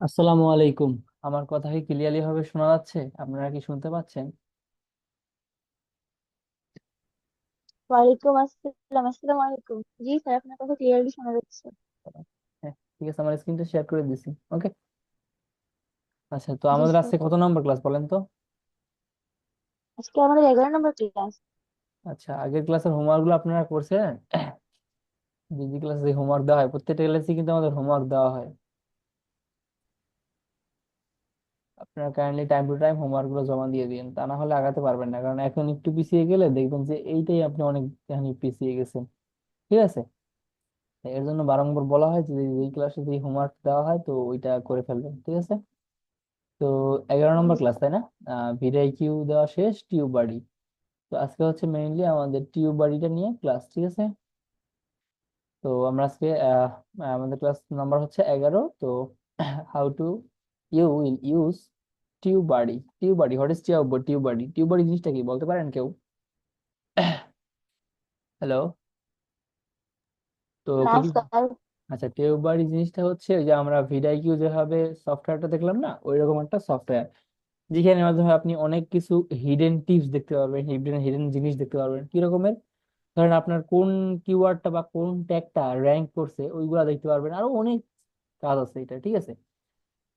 আসসালামু আলাইকুম। আমার কথা কি ক্লিয়ারলি ভাবে শোনা যাচ্ছে? আপনারা কি শুনতে পাচ্ছেন? ওয়ালাইকুম আসসালাম। আসসালামু আলাইকুম। জি স্যার, আপনার কথা ক্লিয়ারলি শোনা যাচ্ছে। হ্যাঁ, ঠিক আছে, আমার স্ক্রিনটা শেয়ার করে দিছি। ওকে। আচ্ছা, তো জি আমাদের স্যার। আজকে কত নম্বর ক্লাস বলেন তো? আজকে আমাদের 11 নম্বর ক্লাস। আচ্ছা, আগের ক্লাসের হোমওয়ার্ক গুলো আপনারা করছেন? যে ক্লাসে যে হোমওয়ার্ক দেওয়া হয়, প্রত্যেকটা ক্লাসে কিন্তু আমাদের হোমওয়ার্ক দেওয়া হয়। আপনারা kindly time to time homework গুলো জমা দিয়ে দিন, তা না হলে আগাতে পারবেন না। কারণ এখন একটু পিছিয়ে গেলে দেখবেন যে এইটাই আপনি অনেক পিছিয়ে গেছেন। ঠিক আছে? এর জন্য বারংবার বলা হয় যে এই ক্লাসে যে হোমওয়ার্ক দেওয়া হয় তো ওইটা করে ফেলবেন। ঠিক আছে? তো 11 নম্বর জি ক্লাস, স্যার। তাই না? ভিডিআই কিউ দেওয়া শেষ, টিউব বাড়ি। তো আজকে হচ্ছে মেইনলি আমাদের টিউব বাড়িটা নিয়ে ক্লাস। ঠিক আছে? তো আমরা আজকে আমাদের ক্লাস নাম্বার হচ্ছে 11। তো how to you will use TubeBuddy. TubeBuddy, what is TubeBuddy? TubeBuddy জিনিসটা কি বলতে পারেন কেউ? হ্যালো? তো না কে কি? স্যার। আচ্ছা, টিউব বাড়ি জিনিসটা হচ্ছে ওই যে আমরা ভিডিআই কিউ যেভাবে সফটওয়্যারটা দেখলাম না, ওই রকম একটা সফটওয়্যার যেখানে মাধ্যমে আপনি অনেক কিছু হিডেন টিপস দেখতে পারবেন, হিডেন হিডেন জিনিস দেখতে পারবেন। কি রকমের? ধরেন আপনার কোন কিওয়ার্ডটা বা কোন ট্যাগটা র্যাঙ্ক করছে ওইগুলা দেখতে পারবেন। আরো অনেক কাজ আছে এটা। ঠিক আছে?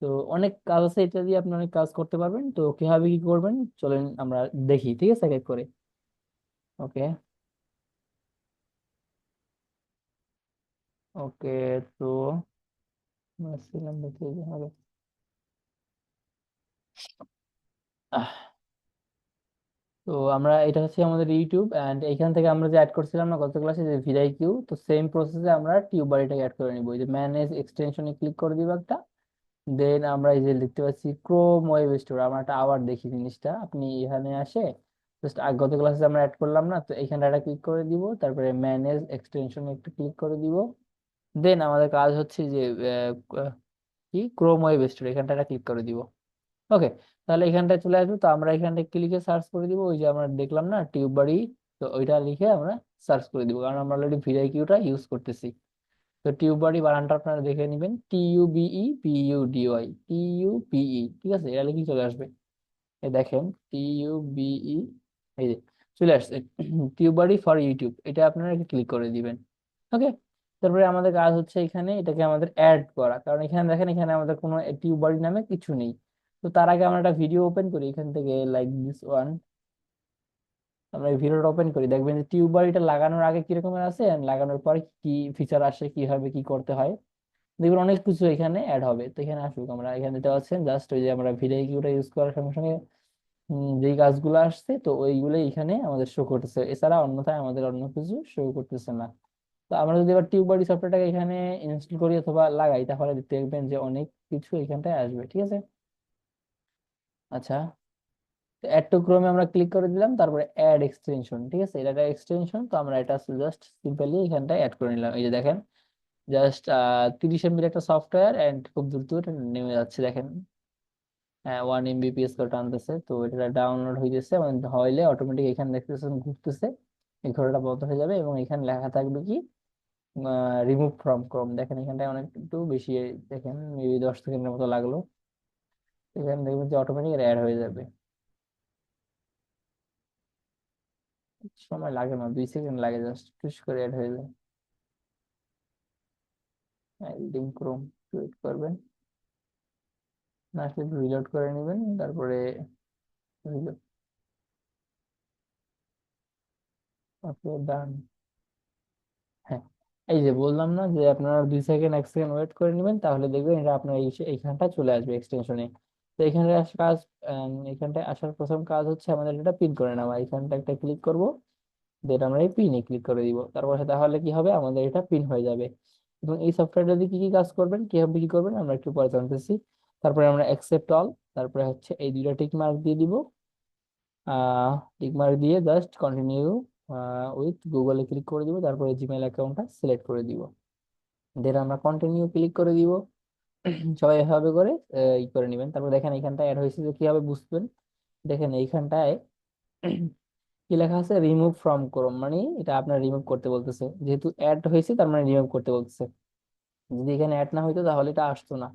তো অনেক কাজ আছে, এটা দিয়ে আপনি অনেক কাজ করতে পারবেন। তো কিভাবে কি করবেন চলেন আমরা দেখি। ঠিক আছে, এক এক করে। ওকে। ওকে। তো ছিলাম দেখে যে হবে। তো আমরা এটা হচ্ছে আমাদের ইউটিউব, এন্ড এখান থেকে আমরা যে অ্যাড করছিলাম না গত ক্লাসে যে ভিআই কিউ, তো সেম প্রসেসে আমরা টিউব বাড়িটাকে অ্যাড করে নিব। এই যে ম্যানেজ এক্সটেনশনে ক্লিক করে দিব একটা। দেন আমরা এই যে দেখতে পাচ্ছি ক্রোম ওয়েব স্টোর, আমরা একটা আবার দেখি জিনিসটা। আপনি এখানে আসে জাস্ট গত ক্লাসে আমরা অ্যাড করলাম না, তো এখানে একটা ক্লিক করে দিব, তারপরে ম্যানেজ এক্সটেনশনে একটা ক্লিক করে দিব। দেন আমাদের কাজ হচ্ছে যে কি ক্রোম ওয়েব স্টোর, এখানটা একটা ক্লিক করে দিব। ওকে। তাহলে এখানটায় চলে আসবে, তো আমরা এখানটায় ক্লিকে সার্চ করে দিব ওই যে আমরা দেখলাম না টিউব বাড়ি। তো ওইটা লিখে আমরা সার্চ করে দিব, কারণ আমরা অলরেডি ভিআইকিউটা ইউজ করতেছি। তো টিউব বাড়ি বানানটা আপনারা দেখে নেবেন, TUBEPUDY, ঠিক আছে? এটা লিখে চলে আসবে। এই দেখেন, TUBE, এই যে চলে আসছে। টিউব বাড়ি ফর ইউটিউব, এটা আপনারা ক্লিক করে দিবেন। ওকে। তারপরে আমাদের কাজ হচ্ছে এখানে এটাকে আমাদের অ্যাড করা, কারণ এখানে দেখেন এখানে আমাদের কোনো টিউব বাড়ি নামে কিছু নেই। তো তার আগে আমরা একটা ভিডিও ওপেন করি এখান থেকে, লাইক দিস ওয়ান। আমরা এই ভিডিওটা ওপেন করি, দেখবেন যে টিউব বাড়িটা লাগানোর আগে কিরকমের আছে and লাগানোর পরে কি ফিচার আসে, কিভাবে কি করতে হয়। দেখবেন অনেক কিছু এখানে অ্যাড হবে। তো এখানে আসুক, আমরা এখানে দিতে পাচ্ছেন জাস্ট ওই যে আমরা ভিডিও কিউটা ইউজ করার সঙ্গে সঙ্গে যেই কাজগুলো আসছে তো ওইগুলো এখানে আমাদের শো করতেছে, এছাড়া অন্যথায় আমাদের অন্য কিছু শো করতেছে না। তো আমরা যদি এবার টিউব বাড়ি সফটওয়্যারটাকে এখানে ইনস্টল করি অথবা লাগাই, তাহলে দেখবেন যে অনেক কিছু এখানটায় আসবে। ঠিক আছে? আচ্ছা, অ্যাড টু ক্রোমে আমরা ক্লিক করে দিলাম, তারপরে অ্যাড এক্সটেনশন। ঠিক আছে? এটা একটা এক্সটেনশন, তো আমরা এটা জাস্ট সিম্পলি এখানটায় অ্যাড করে নিলাম। এই যে দেখেন, জাস্ট 30 MB একটা সফটওয়্যার এন্ড খুব দ্রুত এটা নেমে যাচ্ছে দেখেন। 1 MBps করে টানতেছে, তো এটা ডাউনলোড হইতেছে, মানে হইলে অটোমেটিক এখানে দেখতেছেন ঘুরতেছে, এই ঘোড়াটা বন্ধ হয়ে যাবে এবং এখানে লেখা থাকবে কি রিমুভ ফ্রম ক্রোম। দেখেন এখানটায় অনেক একটু বেশি, দেখেন মেবি 10 সেকেন্ডের মতো লাগলো। এখানে দেখবেন যে অটোমেটিক অ্যাড হয়ে যাবে। সময় লাগে না, 2 সেকেন্ড লাগে, জাস্ট টুস করে অ্যাড হয়ে যায়। এডিটিং ক্রোম ওয়েট করবেন, না আসলে একটু রিলোড করে নেবেন, তারপরে ওকে ডান। হ্যাঁ, এই যে বললাম না যে আপনারা 2 সেকেন্ড 1 সেকেন্ড ওয়েট করে নেবেন, তাহলে দেখবেন এটা আপনার এইখানটা চলে আসবে এক্সটেনশনে। তো এখানে কাজ, এখানটায় আসার প্রথম কাজ হচ্ছে আমাদের এটা পিন করে নেওয়া। এখানটা একটা ক্লিক করব, দেন আমরা এই পিনে ক্লিক করে দিব, তারপরে তাহলে কি হবে, আমাদের এটা পিন হয়ে যাবে। এবং এই সফটওয়্যারটা দিয়ে কি কি কাজ করবেন, কিভাবে কি করবেন আমরা একটু পরে জানতেছি। তারপরে আমরা অ্যাকসেপ্ট অল, তারপরে হচ্ছে এই দুইটা টিক মার্ক দিয়ে দিব। টিক মার্ক দিয়ে জাস্ট কন্টিনিউ উইথ গুগলে ক্লিক করে দিব, তারপরে জিমেল অ্যাকাউন্টটা সিলেক্ট করে দিব। দেন আমরা কন্টিনিউ ক্লিক করে দিব। সবাই এভাবে করে ই করে নেবেন। তারপর দেখেন এইখানটায় অ্যাড হয়েছে যে কিভাবে বুঝবেন, দেখেন এইখানটায় কি লেখা আছে, রিমুভ ফ্রম ক্রোম, মানে এটা আপনার রিমুভ করতে বলতেছে, যেহেতু অ্যাড হয়েছে তার মানে রিমুভ করতে বলতেছে। যদি এখানে অ্যাড না হইতো তাহলে এটা আসতো না।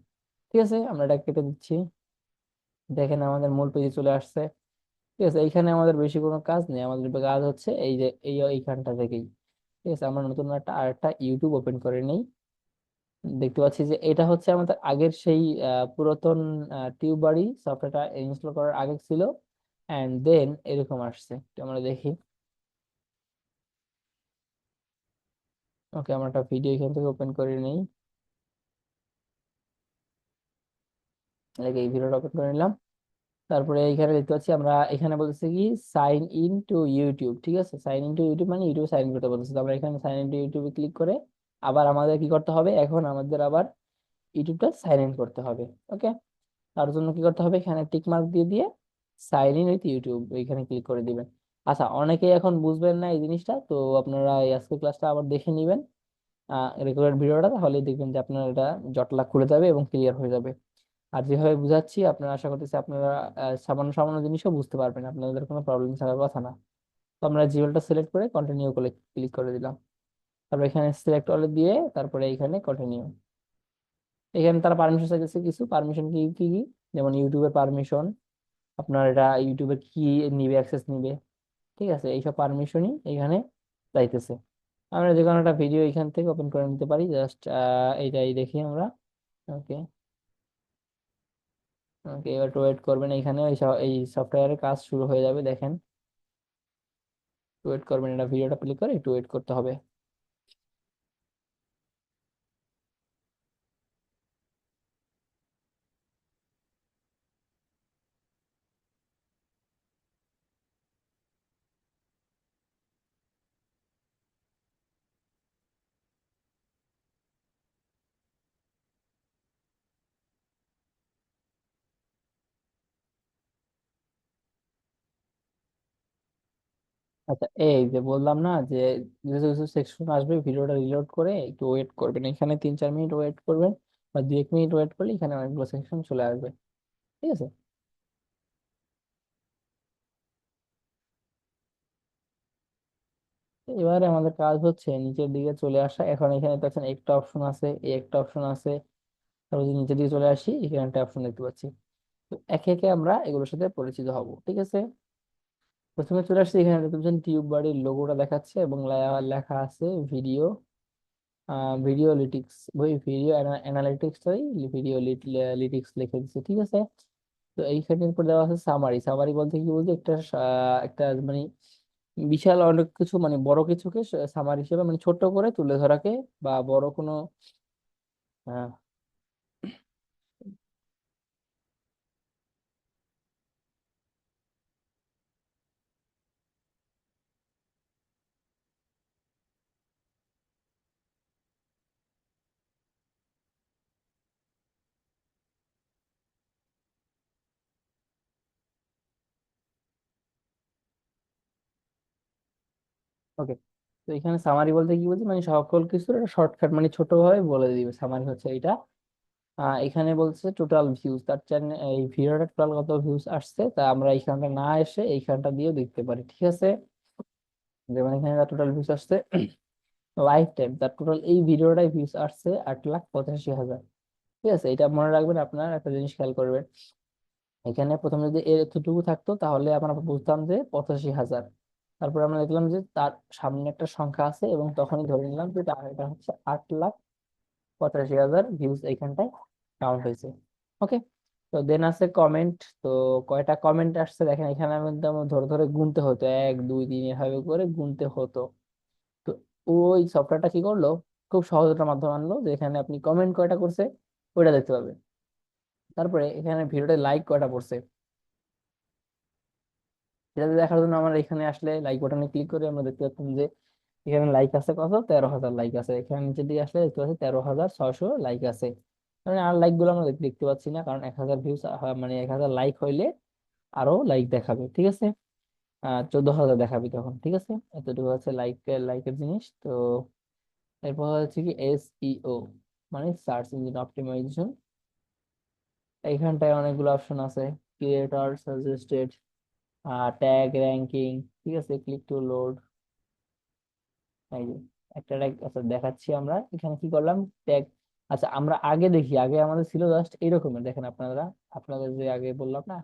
ঠিক আছে, আমরা এটা কেটে দিচ্ছি। দেখেন আমাদের মূল পেজে চলে আসছে। ঠিক আছে, এইখানে আমাদের বেশি কোনো কাজ নেই, আমাদের কাজ হচ্ছে এই যে এইখানটা থেকেই। ঠিক আছে, আমরা নতুন আরেকটা ইউটিউব ওপেন করে নেই। দেখতে পাচ্ছি যে এটা হচ্ছে আমাদের আগের সেই পুরাতন টিউবারি সফটওয়্যারটা ইনস্টল করার আগে ছিল। এন্ড দেন এরকম আসছে, তো আমরা দেখি। ওকে, আমরা একটা ভিডিও এখান থেকে ওপেন করে নেই। এই ভিডিওটা ওপেন করে নিলাম। তারপরে এখানে দেখতে পাচ্ছি আমরা এখানে বলতেছি কি সাইন ইন টু ইউটিউব। ঠিক আছে, সাইন ইন টু ইউটিউব মানে ইউটিউব সাইন ইন করতে বলতেছি। তো আমরা এখানে সাইন ইন টু ইউটিউবে ক্লিক করে আবার আমাদের কি করতে হবে, এখন আমাদের আবার ইউটিউবটা সাইন ইন করতে হবে। ওকে, তার জন্য কি করতে হবে, এখানে টিক মার্ক দিয়ে দিয়ে সাইন ইন উইথ ইউটিউব এখানে ক্লিক করে দিবেন। আচ্ছা, অনেকেই এখন বুঝবেন না এই জিনিসটা, তো আপনারা এই আজকের ক্লাসটা আবার দেখে নিবেন রেকর্ডেড ভিডিওটা, তাহলে দেখবেন যে আপনার এটা জটলা খুলে যাবে এবং ক্লিয়ার হয়ে যাবে। আর যেভাবে বুঝাচ্ছি আপনারা, আশা করতেছি আপনারা সামান্য সামান্য জিনিসও বুঝতে পারবেন, আপনাদের কোনো প্রবলেম থাকার কথা না। তো আমরা জিমেলটা সিলেক্ট করে কন্টিনিউ করে ক্লিক করে দিলাম। তারপর এখানে সিলেক্ট অল দিয়ে তারপরে এখানে কন্টিনিউ। এখানে তারা পারমিশন চাইতেছে, কিছু পারমিশন কি কি কি, যেমন ইউটিউবের পারমিশন, আপনার এটা ইউটিউবের কি নিবে, অ্যাক্সেস নিবে। ঠিক আছে, এইসব পারমিশনই এখানে চাইতেছে। আমরা যে কোনো একটা ভিডিও এখান থেকে ওপেন করে নিতে পারি, জাস্ট এইটাই দেখি আমরা। ওকে, ওকে, এবার ওয়েট করবেন, এখানে এই সফটওয়্যারের কাজ শুরু হয়ে যাবে, দেখেন। ওয়েট করবেন, এটা ভিডিওটা প্লে করে একটু ওয়েট করতে হবে। আচ্ছা, এই যে বললাম না যে কিছু কিছু সেকশন আসবে, ভিডিওটা রিলোড করে একটু ওয়েট করবেন, এখানে 3-4 মিনিট ওয়েট করবেন, বা 2-1 মিনিট ওয়েট করলে এখানে অনেকগুলো সেকশন চলে আসবে। ঠিক আছে, এবারে আমাদের কাজ হচ্ছে নিচের দিকে চলে আসা। এখন এখানে দেখছেন একটা অপশন আছে, এই একটা অপশন আছে। তারপর যদি নিচের দিকে চলে আসি, এখানে একটা অপশন দেখতে পাচ্ছি। তো একে একে আমরা এগুলোর সাথে পরিচিত হব। ঠিক আছে, প্রথমে চলে আসছে, এখানে দেখতে পাচ্ছেন টিউব বাড়ির লোগোটা দেখাচ্ছে এবং লেখা আছে ভিডিও, ভিডিও লিটিক্স, ওই ভিডিও অ্যানালিটিক্স, ওই ভিডিও লিটিক্স লিখে দিচ্ছে। ঠিক আছে, তো এইখানের উপর দেওয়া আছে সামারি। সামারি বলতে কি বলতে একটা একটা মানে বিশাল অনেক কিছু, মানে বড় কিছুকে সামারি হিসেবে, মানে ছোট করে তুলে ধরাকে, বা বড় কোনো আহ, ওকে, তো এখানে সামারি বলতে কি বলছি, মানে সকল কিছুর একটা শর্টকাট, মানে ছোট ভাবে বলে দিবে, সামারি হচ্ছে এটা। এখানে বলছে টোটাল ভিউজ, তার এই ভিডিওটা টোটাল কত ভিউজ আসছে, তা আমরা এইখানটা না এসে এইখানটা দিয়েও দেখতে পারি। ঠিক আছে, যেমন এখানে টোটাল ভিউজ আসছে লাইফ টাইম, তার টোটাল এই ভিডিওটাই ভিউজ আসছে 8,85,000। ঠিক আছে, এটা মনে রাখবেন, আপনার একটা জিনিস খেয়াল করবেন, এখানে প্রথমে যদি এতটুকু থাকতো তাহলে আমরা বুঝতাম যে 85,000। তারপরে আমরা দেখলাম যে তার সামনে একটা সংখ্যা আছে, এবং তখনই ধরে নিলাম যে এটা হচ্ছে 8,85,000 ভিউজ এইখানটায় কাউন্ট হয়েছে। ওকে, তো দেন আছে কমেন্ট। তো কয়টা কমেন্ট আসছে দেখেন, এখানে আমি কিন্তু আমার ধরে ধরে গুনতে হতো, 1 2 3 এভাবে করে গুনতে হতো। তো ওই সফটওয়্যারটা কি করলো, খুব সহজ একটা মাধ্যম আনলো, যে এখানে আপনি কমেন্ট কয়টা করছে ওইটা দেখতে পাবেন। তারপরে এখানে ভিডিওতে লাইক কয়টা পড়ছে সেটা দেখার জন্য আমরা এখানে আসলে লাইক বাটনে ক্লিক করে আমরা দেখতে পাচ্ছি যে এখানে লাইক আছে কত, 13,000 লাইক আছে। এখানে নিচে দিকে আসলে দেখতে পাচ্ছি 13,600 লাইক আছে। মানে আর লাইক গুলো আমরা দেখতে পাচ্ছি না, কারণ 1,000 ভিউজ, মানে 1,000 লাইক হইলে আরো লাইক দেখাবে। ঠিক আছে, 14,000 দেখাবে তখন। ঠিক আছে, এতটুকু হচ্ছে লাইকের জিনিস। তো এরপর হচ্ছে কি SEO, মানে সার্চ ইঞ্জিন অপটিমাইজেশন। এইখানটায় অনেকগুলো অপশন আছে, ক্রিয়েটর সাজেস্টেড, ট্যাগ র্যাঙ্কিং। ঠিক আছে, ক্লিক টু লোড। এই যে একটা tag, আচ্ছা দেখাচ্ছি, আমরা এখানে কি করলাম, ট্যাগ আচ্ছা, আমরা আগে দেখি, আগে আমাদের ছিল জাস্ট এইরকমের, দেখেন আপনারা, আপনাদের যে আগে বললাম না,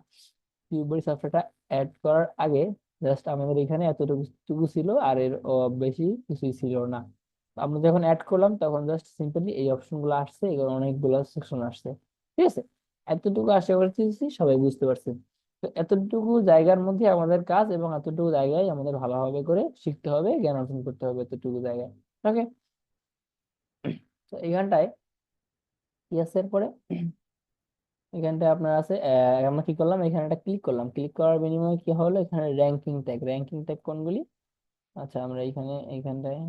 টিউবওয়েল সফটওয়্যারটা অ্যাড করার আগে জাস্ট আমাদের এখানে এতটুকু টুকু ছিল, আর এর বেশি কিছুই ছিল না। তো আমরা যখন অ্যাড করলাম তখন জাস্ট সিম্পলি এই অপশন গুলো আসছে, এগুলো অনেকগুলো সেকশন আসছে। ঠিক আছে, এতটুকু আশা করতেছি সবাই বুঝতে পারছেন। তো এতটুকু জায়গার মধ্যে আমাদের কাজ, এবং এতটুকু জায়গায় আমাদের ভালোভাবে করে শিখতে হবে, জ্ঞান অর্জন করতে হবে এতটুকু জায়গায়। ওকে, তো এইখানটায় কি আছে এরপরে, এখানটায় আপনার আছে আমরা কি করলাম, এখানে একটা ক্লিক করলাম, ক্লিক করার বিনিময়ে কি হলো, এখানে র্যাঙ্কিং ট্যাগ, র্যাঙ্কিং ট্যাগ কোনগুলি, আচ্ছা আমরা এইখানটায়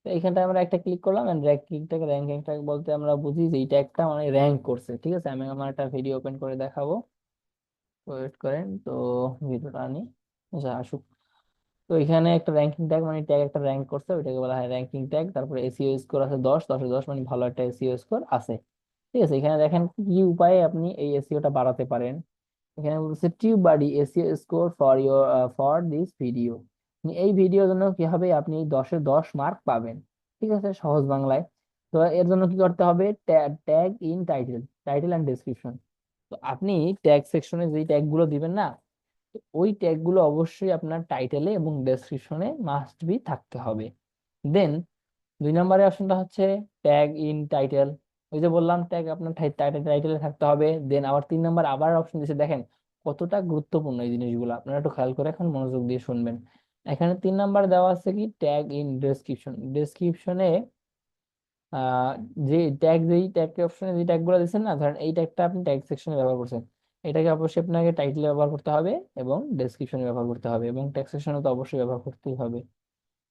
তো এইখানটায় আমরা একটা ক্লিক করলাম, and ranking tag, ranking tag বলতে আমরা বুঝি যে এই ট্যাগটা মানে র্যাঙ্ক করছে। ঠিক আছে, আমি আমার একটা ভিডিও ওপেন করে দেখাবো, ওয়েট করেন তো, ভিডিওটা আনি, আচ্ছা আসুক। তো এখানে একটা র্যাঙ্কিং ট্যাগ মানে ট্যাগ একটা র্যাঙ্ক করছে, ওইটাকে বলা হয় র্যাঙ্কিং ট্যাগ। তারপরে এসইও স্কোর আছে 10, 10-এ 10 মানে ভালো একটা এসইও স্কোর আছে। ঠিক আছে, এখানে দেখেন কি উপায়ে আপনি এই এসইওটা বাড়াতে পারেন। এখানে বলছে টিউব বাড়ি SEO score for your for this video, এই ভিডিওর জন্য কি হবে, আপনি 10-এ 10 মার্ক পাবেন। ঠিক আছে, সহজ বাংলায়। তো এর জন্য কি করতে হবে, tag in title, title and description. তো আপনি ট্যাগ সেকশনে যে ট্যাগ গুলো দিবেন না, তো ওই ট্যাগ গুলো অবশ্যই আপনার টাইটেলে এবং ডেসক্রিপশনে মাস্ট বি থাকতে হবে। দেন 2 নম্বরের অপশনটা হচ্ছে ট্যাগ ইন টাইটেল, ওই যে বললাম ট্যাগ আপনার টাইটেলে থাকতে হবে। দেন আবার 3 নম্বর আবার অপশন দিয়েছে, দেখেন কতটা গুরুত্বপূর্ণ এই জিনিসগুলো, আপনারা একটু খেয়াল করে এখন মনোযোগ দিয়ে শুনবেন। এখানে 3 নম্বর দেওয়া আছে কি, ট্যাগ ইন ডেসক্রিপশন, ডেসক্রিপশনে আহ যে ট্যাগ, যেই ট্যাগ অপশনে যে ট্যাগ গুলো দিচ্ছেন না, ধরেন এই ট্যাগটা আপনি ট্যাগ সেকশনে ব্যবহার করছেন, এটাকে অবশ্যই আপনাকে টাইটেলে ব্যবহার করতে হবে এবং ডেসক্রিপশনে ব্যবহার করতে হবে, এবং ট্যাগ সেকশনে তো অবশ্যই ব্যবহার করতেই হবে।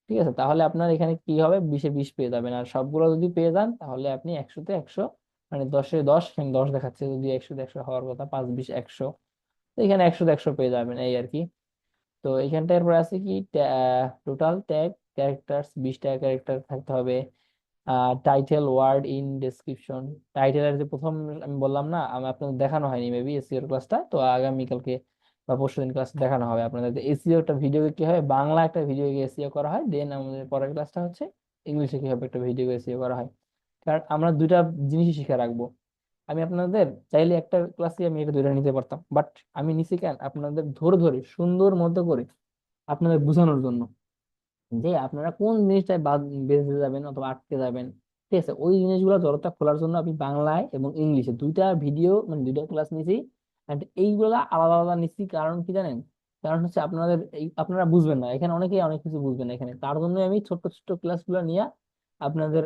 ঠিক আছে, তাহলে আপনার এখানে কি হবে, 20-এ 20 পেয়ে যাবেন। আর সবগুলো যদি পেয়ে যান তাহলে আপনি 100-তে 100, মানে 10-এ 10, এখানে 10 দেখাচ্ছে, যদি 100-তে 100 হওয়ার কথা, 5-20-100, তো এখানে 100-তে 100 পেয়ে যাবেন, এই আর কি। তো এইখানটা এরপর আছে কি, টোটাল ট্যাগ ক্যারেক্টার্স, 20টা ক্যারেক্টার থাকতে হবে। টাইটেল ওয়ার্ড ইন ডেসক্রিপশন, টাইটেলের যে প্রথম আমি বললাম না, আমি আপনাদের দেখানো হয়নি মেবি এসইও ক্লাসটা, তো আগামীকালকে বা পরশুদিন ক্লাস দেখানো হবে আপনাদের। এসইও একটা ভিডিও কি হয়, বাংলা একটা ভিডিও এসইও করা হয়, দেন আমাদের পরের ক্লাসটা হচ্ছে ইংলিশে কিভাবে একটা ভিডিও এসইও করা হয়। কারণ আমরা দুইটা জিনিসই শিখে রাখবো। আমি আপনাদের চাইলে একটা ক্লাসে আমি এটা দুইটা নিতে পারতাম, বাট আমি নিছি কেন, আপনাদের ধরে ধরে সুন্দর মতো করে আপনাদের বোঝানোর জন্য, যে আপনারা কোন জিনিসটায় বাদ বেঁচে যাবেন অথবা আটকে যাবেন। ঠিক আছে, ওই জিনিসগুলো জড়তা খোলার জন্য আমি বাংলায় এবং ইংলিশে দুইটা ভিডিও মানে দুইটা ক্লাস নিয়েছি। and এইগুলা আলাদা আলাদা নিচ্ছি, কারণ কি জানেন, কারণ হচ্ছে আপনাদের এই আপনারা বুঝবেন না, এখানে অনেকেই অনেক কিছু বুঝবেন না এখানে, তার জন্য আমি ছোট্ট ছোট্ট ক্লাসগুলো নিয়ে আপনাদের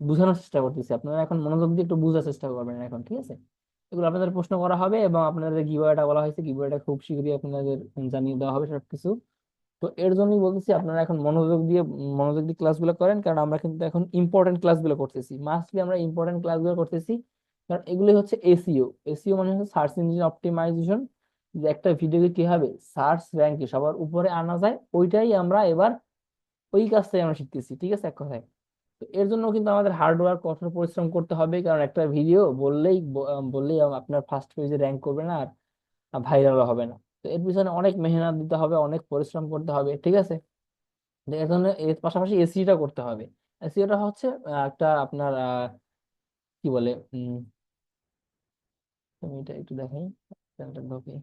বোঝানোর চেষ্টা করতেছি। আপনারা এখন মনোযোগ দিয়ে একটু বোঝার চেষ্টা করবেন এখন। ঠিক আছে, এগুলো আপনাদের প্রশ্ন করা হবে, এবং আপনাদের গিভওয়েটা বলা হয়েছে, গিভওয়েটা খুব শীঘ্রই আপনাদের জানিয়ে দেওয়া হবে সবকিছু। তো এর জন্যই বলতেছি আপনারা এখন মনোযোগ দিয়ে ক্লাসগুলো করেন, কারণ আমরা কিন্তু এখন ইম্পর্টেন্ট ক্লাসগুলো করতেছি, মাস্টলি আমরা ইম্পর্টেন্ট ক্লাসগুলো করতেছি। কারণ এগুলো হচ্ছে এসইও, এসইও মানে হচ্ছে সার্চ ইঞ্জিন অপটিমাইজেশন, যে একটা ভিডিওকে কিভাবে সার্চ র্যাঙ্কে সবার উপরে আনা যায়, ওইটাই আমরা এবার ওই কাজটাই আমরা শিখতেছি। ঠিক আছে, এক কথায়। তো এর জন্য কিন্তু আমাদের হার্ডওয়ার্ক, কঠোর পরিশ্রম করতে হবে, কারণ একটা ভিডিও বললেই আপনার ফার্স্ট পেজে র্যাঙ্ক করবে না, আর ভাইরাল হবে না। তো এর পিছনে অনেক মেহনত দিতে হবে, অনেক পরিশ্রম করতে হবে। ঠিক আছে, তো এর জন্য এর পাশাপাশি এসিটা করতে হবে। এসিওটা হচ্ছে একটা আপনার কি বলে, আমি এটা একটু দেখাই, চ্যানেলটা ঢোকে।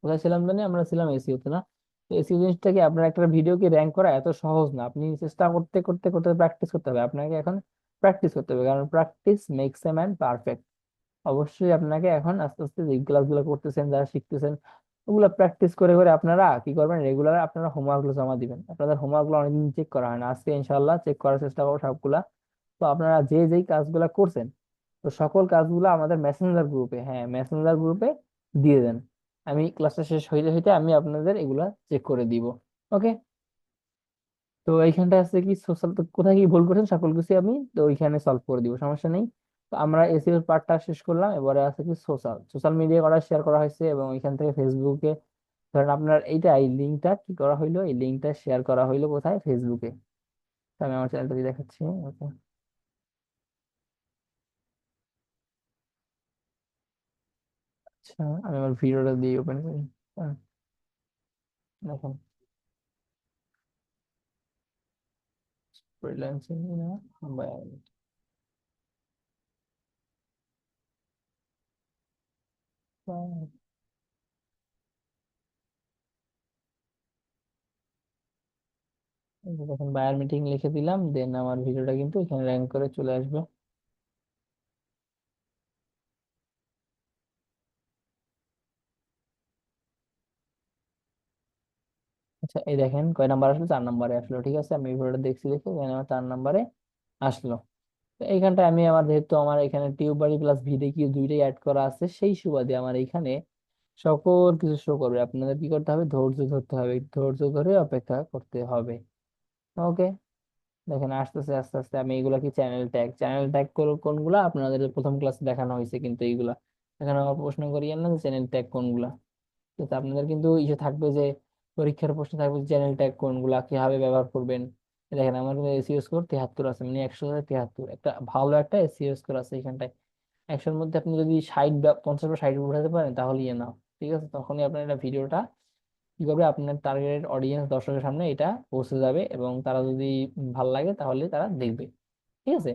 কোথায় ছিলাম জানি, আমরা ছিলাম এসিওতে না। তো এসিও জিনিসটাকে আপনার একটা ভিডিওকে র্যাঙ্ক করা এত সহজ না, আপনি চেষ্টা করতে করতে করতে প্র্যাকটিস করতে হবে আপনাকে এখন, প্র্যাকটিস করতে হবে, কারণ practice makes a man perfect. অবশ্যই আপনাকে এখন আস্তে আস্তে যে ক্লাসগুলো করতেছেন, যারা শিখতেছেন, ওগুলো প্র্যাকটিস করে করে আপনারা কি করবেন, রেগুলার আপনারা হোমওয়ার্ক গুলো জমা দিবেন। আপনাদের হোমওয়ার্ক গুলো অনেকদিন চেক করা হয় না, আজকে ইনশাল্লাহ চেক করার চেষ্টা করবো সবগুলা। তো আপনারা যে যেই কাজগুলো করছেন, তো সকল কাজগুলো আমাদের মেসেঞ্জার গ্রুপে, হ্যাঁ মেসেঞ্জার গ্রুপে দিয়ে দেন। আমি ক্লাসটা শেষ হইতে হইতে আমি আপনাদের এগুলা চেক করে দিব। ওকে, তো এইখানটা আছে কি সোশ্যাল, তো কোথায় কি ভুল করছেন সকল কিছু আমি তো ওইখানে সলভ করে দিব, সমস্যা নেই। তো আমরা এসিও পার্টটা শেষ করলাম, এবারে আছে কি সোশ্যাল, সোশ্যাল মিডিয়া করা শেয়ার করা হয়েছে, এবং ওইখান থেকে ফেসবুকে, ধরেন আপনার এইটা এই লিঙ্কটা কি করা হইলো, এই লিঙ্কটা শেয়ার করা হইলো কোথায়, ফেসবুকে। তো আমি আমার চ্যানেলটা দিয়ে দেখাচ্ছি। Okay. আচ্ছা, আমি আমার ভিডিওটা দিয়ে ওপেন করি। হ্যাঁ, দেখেন ফ্রিল্যান্সিং না যখন বায়ার মিটিং লিখে দিলাম দেন আমার ভিডিওটা কিন্তু এখানে র্যাঙ্ক করে চলে আসবে। আচ্ছা এই দেখেন কয় নাম্বার আসলো, 4 নাম্বারে আসলো। ঠিক আছে, আমি এই ভিডিওটা দেখছি দেখে এখানে আমার 4 নাম্বারে আসলো। তো এইখানটায় আমি আমার যেহেতু আমার এখানে টিউবারি প্লাস ভিডিও দুইটাই অ্যাড করা আছে, সেই সুবাদে আমার এইখানে সকল কিছু শো করবে। আপনাদের কি করতে হবে, ধৈর্য ধরতে হবে, ধৈর্য ধরে অপেক্ষা করতে হবে। ওকে, দেখেন আসতেছে আস্তে আস্তে। আমি এগুলা কি চ্যানেল ট্যাগ কোনগুলা আপনাদের প্রথম ক্লাসে দেখানো হয়েছে, কিন্তু এইগুলা এখানে আমার প্রশ্ন করিয়েন না যে চ্যানেল ট্যাগ কোনগুলা। কিন্তু আপনাদের কিন্তু ইসে থাকবে যে পরীক্ষার প্রশ্ন থাকবে চ্যানেল ট্যাগ কোনগুলা কিভাবে ব্যবহার করবেন। এই দেখেন আমার কিন্তু এসইও স্কোর 73 আছে, মানে 100 থেকে 73, একটা ভালো একটা এসইও স্কোর আছে এখানটায়। 100-র মধ্যে আপনি যদি 60 বা 50 বা 60 উঠাতে পারেন তাহলে ইয়ে নাও। ঠিক আছে, তখনই আপনার এটা ভিডিওটা কি করবে, আপনার টার্গেটেড অডিয়েন্স দর্শকের সামনে এটা পৌঁছে যাবে, এবং তারা যদি ভাল লাগে তাহলে তারা দেখবে। ঠিক আছে।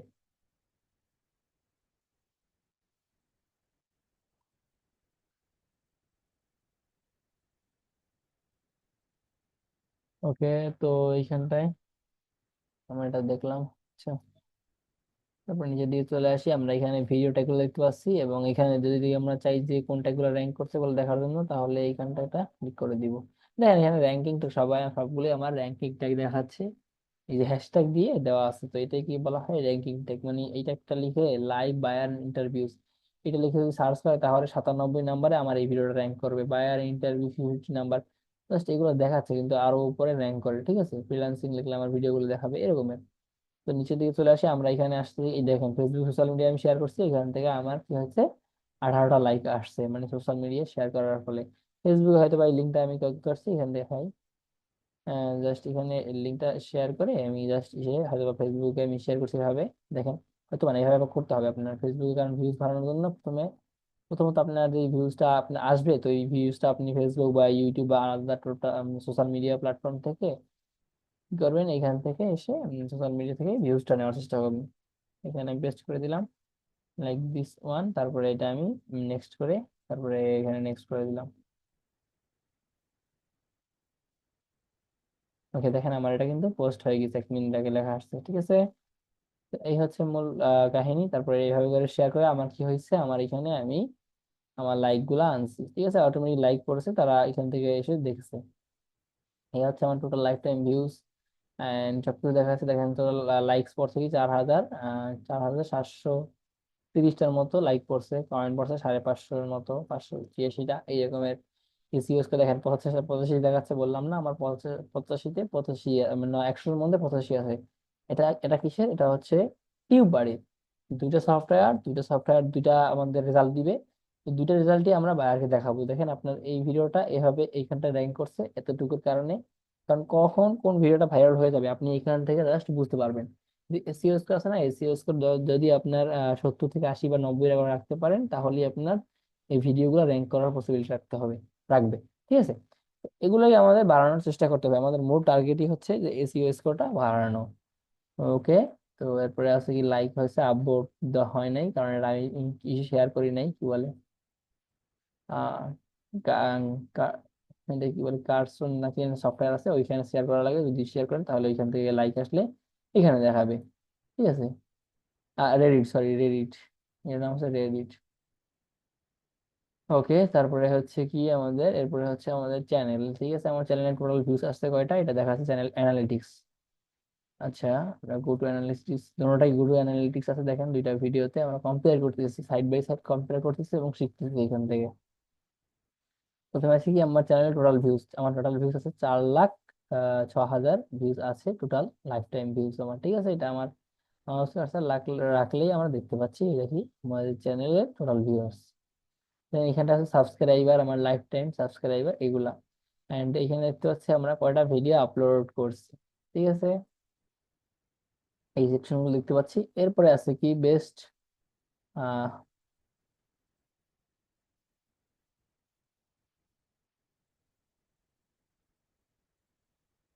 ওকে, তো এইখানটায় আমরা এটা দেখলাম। আচ্ছা, তারপর নিচের দিকে চলে আসি, আমরা এখানে ভিডিও ট্যাগগুলো দেখতে পাচ্ছি, এবং এখানে যদি আমরা চাই যে কোন ট্যাগগুলো র্যাঙ্ক করছে বলে দেখার জন্য, তাহলে এইখানটা এটা ক্লিক করে দিব। দেখেন এখানে র্যাঙ্কিং তো সবগুলোই আমার র্যাঙ্কিং ট্যাগ দেখাচ্ছে, এই যে হ্যাশট্যাগ দিয়ে দেওয়া আছে। তো এটাই কি বলা হয়, র্যাঙ্কিং ট্যাগ। মানে এই ট্যাগটা লিখে লাইভ বায়ার ইন্টারভিউস এটা লিখে যদি সার্চ করে, তাহলে 97 নাম্বারে আমার এই ভিডিওটা র্যাঙ্ক করবে। বায়ার ইন্টারভিউ 50 নাম্বার, জাস্ট এগুলো দেখাচ্ছে, কিন্তু আরো উপরে র্যাঙ্ক করে। ঠিক আছে, ফ্রিল্যান্সিং লিখলে আমার ভিডিওগুলো দেখাবে এরকমের। তো নিচের দিকে চলে আসি, আমরা এখানে আসছি, এই দেখেন ফেসবুক সোশ্যাল মিডিয়া আমি শেয়ার করছি, এখান থেকে আমার কি হচ্ছে 18টা লাইক আসছে, মানে সোশ্যাল মিডিয়া শেয়ার করার ফলে। ফেসবুকে হয়তো বা এই লিঙ্কটা আমি কপি করছি, এখান থেকে জাস্ট এখানে লিঙ্কটা শেয়ার করে আমি জাস্ট হয়তো বা ফেসবুকে আমি শেয়ার করছি এভাবে। দেখেন হয়তো মানে এইভাবে করতে হবে আপনার ফেসবুকে, কারণ ভিউজ বাড়ানোর জন্য প্রথমত আপনার যে ভিউজটা আপনার আসবে, তো এই ভিউজটা আপনি ফেসবুক বা ইউটিউব বা আলাদা সোশ্যাল মিডিয়া প্ল্যাটফর্ম থেকে কি করবেন, এখান থেকে এসে সোশ্যাল মিডিয়া থেকে ভিউজটা নেওয়ার চেষ্টা করবেন। এখানে পেস্ট করে দিলাম লাইক দিস ওয়ান, তারপরে এটা আমি নেক্সট করে, তারপরে এখানে নেক্সট করে দিলাম। ওকে, দেখেন আমার এটা কিন্তু পোস্ট হয়ে গেছে, 1 মিনিট আগে লেখা আসছে। ঠিক আছে, তো এই হচ্ছে মূল কাহিনী। তারপরে এইভাবে করে শেয়ার করে আমার কি হয়েছে, আমার এখানে আমি আমার লাইক গুলা আনছি। ঠিক আছে, অটোমেটিক লাইক করেছে, তারা এখান থেকে এসে দেখছে। এই হচ্ছে আমার total life time views and সবকিছু দেখা যাচ্ছে। দেখেন টোটাল লাইকস পড়ছে কি 4730টার মতো লাইক পড়ছে, কমেন্ট পড়ছে 550-এর মতো, 583টা এই রকমের। ইউএস কে দেখেন 85 দেখাচ্ছে, বললাম না আমার 85-তে 85, মানে 100-এর মধ্যে 85 আছে। এটা এটা কিসের, এটা হচ্ছে টিউব বাড়ির দুইটা সফটওয়্যার দুইটা আমাদের রেজাল্ট দিবে। তো দুইটা রেজাল্টই আমরা বায়ারকে দেখাবো। দেখেন আপনার এই ভিডিওটা এভাবে এইখানটা র্যাঙ্ক করছে এতটুকুর কারণে, কারণ কখন কোন ভিডিওটা ভাইরাল হয়ে যাবে আপনি এখান থেকে জাস্ট বুঝতে পারবেন। যে এসইও স্কোর আছে না, এসইও স্কোর যদি আপনার 70 থেকে 80 বা 90 এরকম রাখতে পারেন, তাহলে আপনার এই ভিডিওগুলো র্যাঙ্ক করার পসিবিলিটি রাখবে। ঠিক আছে, তো এগুলোই আমাদের বাড়ানোর চেষ্টা করতে হবে। আমাদের মূল টার্গেটই হচ্ছে যে এসইও স্কোরটা বাড়ানো। ওকে, তো এরপরে আছে কি লাইক হয়েছে, আপভোট দেওয়া হয় নাই, কারণ এটা আমি শেয়ার করি নাই, কি বলে আহ কা- কা- এটা কি বলে কার্সন নাকি সফটওয়্যার আছে, ওইখানে শেয়ার করা লাগে। যদি শেয়ার করেন তাহলে ওইখান থেকে লাইক আসলে এখানে দেখাবে। ঠিক আছে, রেডিট, সরি রেডিট, এর নাম হচ্ছে রেডিট। ওকে, তারপরে হচ্ছে কি আমাদের, এরপরে হচ্ছে আমাদের চ্যানেল। ঠিক আছে, আমার চ্যানেলের টোটাল ভিউজ আসছে কয়টা, এটা দেখা যাচ্ছে চ্যানেল অ্যানালিটিক্স। আচ্ছা, আমরা গো টু অ্যানালিটিক্স, দুটোটাই গো টু অ্যানালিটিক্স আছে। দেখেন দুইটা ভিডিওতে আমরা কম্পেয়ার করতেছি, সাইড বাই সাইড কম্পেয়ার করতেছি এবং শিখতেছি এখান থেকে। প্রথমে আছে কি আমার চ্যানেলের টোটাল ভিউজ, আমার টোটাল ভিউজ আছে 4,06,000 ভিউজ আছে, টোটাল লাইফ টাইম ভিউজ আমার। ঠিক আছে, এটা আমার মাউস কার্সার রাখলেই আমরা দেখতে পাচ্ছি, এই দেখি আমাদের চ্যানেলের টোটাল ভিউয়ার্স। এখানটা আছে সাবস্ক্রাইবার, আমার লাইফ টাইম সাবস্ক্রাইবার এগুলা। এন্ড এখানে দেখতে পাচ্ছি আমরা কয়টা ভিডিও আপলোড করছি। ঠিক আছে, এই সেকশন গুলো দেখতে পাচ্ছি। এরপরে আছে কি বেস্ট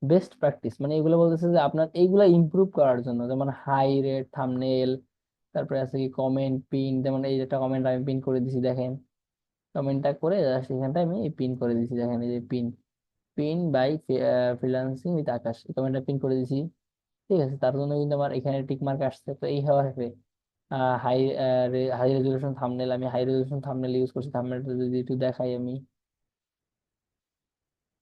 বেস্ট প্র্যাকটিস মানে এগুলো বলতেছে যে আপনার এইগুলা ইমপ্রুভ করার জন্য, যেমন হাই রেট থাম্বনেল, তারপরে আছে কি কমেন্ট পিন, যেমন এই একটা কমেন্ট আমি পিন করে দিছি দেখেন, কমেন্টটা করে জাস্ট এখানটা আমি পিন করে দিছি দেখেন, এই যে pin, pin by freelancing with Akash, এই কমেন্টটা পিন করে দিছি। ঠিক আছে, তার জন্য কিন্তু আমার এখানে টিক মার্ক আসছে। তো এই হবে হাই হাই রেজলিউশন থাম্বনেল, আমি হাই রেজলিউশন থাম্বনেল ইউজ করছি। থাম্বনেলটা যদি একটু দেখাই আমি,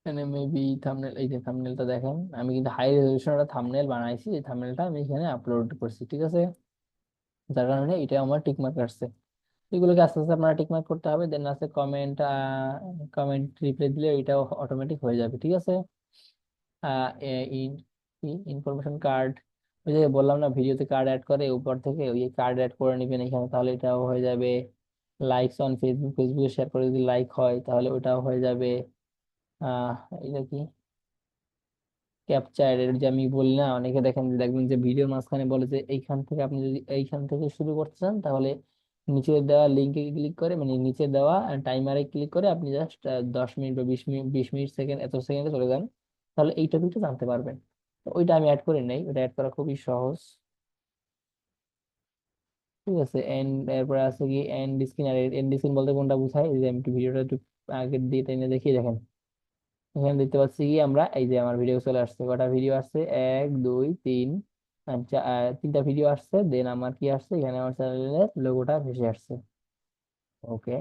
এখানে মেবি থাম্বনেল, এই যে থাম্বনেলটা দেখেন, আমি কিন্তু হাই রেজলিউশন একটা থাম্বনেল বানাইছি, এই থাম্বনেলটা আমি এখানে আপলোড করছি। ঠিক আছে, যার কারণে এটা আমার টিক মার্ক আসছে। এগুলোকে আস্তে আস্তে আপনারা টিক মার্ক করতে হবে, দেন আছে কমেন্ট, কমেন্ট রিপ্লাই দিলে এটাও অটোমেটিক হয়ে যাবে। ঠিক আছে, ইনফরমেশন কার্ড, ওই যে বললাম না ভিডিওতে কার্ড অ্যাড করে, উপর থেকে ওই কার্ড অ্যাড করে নেবেন এখানে, তাহলে এটাও হয়ে যাবে। লাইকস অন ফেসবুক, ফেসবুকে শেয়ার করে যদি লাইক হয় তাহলে ওটাও হয়ে যাবে। আহ এটা কি ক্যাপচার, এর যে আমি বলি না, অনেকে দেখেন যে দেখবেন যে ভিডিওর মাঝখানে বলে যে এইখান থেকে আপনি যদি এইখান থেকে শুরু করতে চান তাহলে নিচে দেওয়া লিঙ্কে ক্লিক করে, মানে নিচে দেওয়া টাইমারে ক্লিক করে আপনি জাস্ট 10 মিনিট বা 20 মিনিট, 20 মিনিট সেকেন্ড এত সেকেন্ডে চলে যান, তাহলে এই টপিকটা জানতে পারবেন। তো ওইটা আমি অ্যাড করে নেই, ওটা অ্যাড করা খুবই সহজ। ঠিক আছে, এন্ড এরপরে আছে কি and screen, R and screen বলতে কোনটা বোঝায়, এই যে আমি একটু ভিডিওটা একটু আগের দিয়ে টেনে দেখিয়ে দেখেন, এখানে দেখতে পাচ্ছি কি আমরা, এই যে আমার ভিডিও চলে আসছে, কটা ভিডিও আসছে, 1 2 3, আচ্ছা তিনটা ভিডিও আসছে, দেন আমার কি আসছে, এখানে আমার চ্যানেলের লোগোটা ভেসে আসছে। ওকে,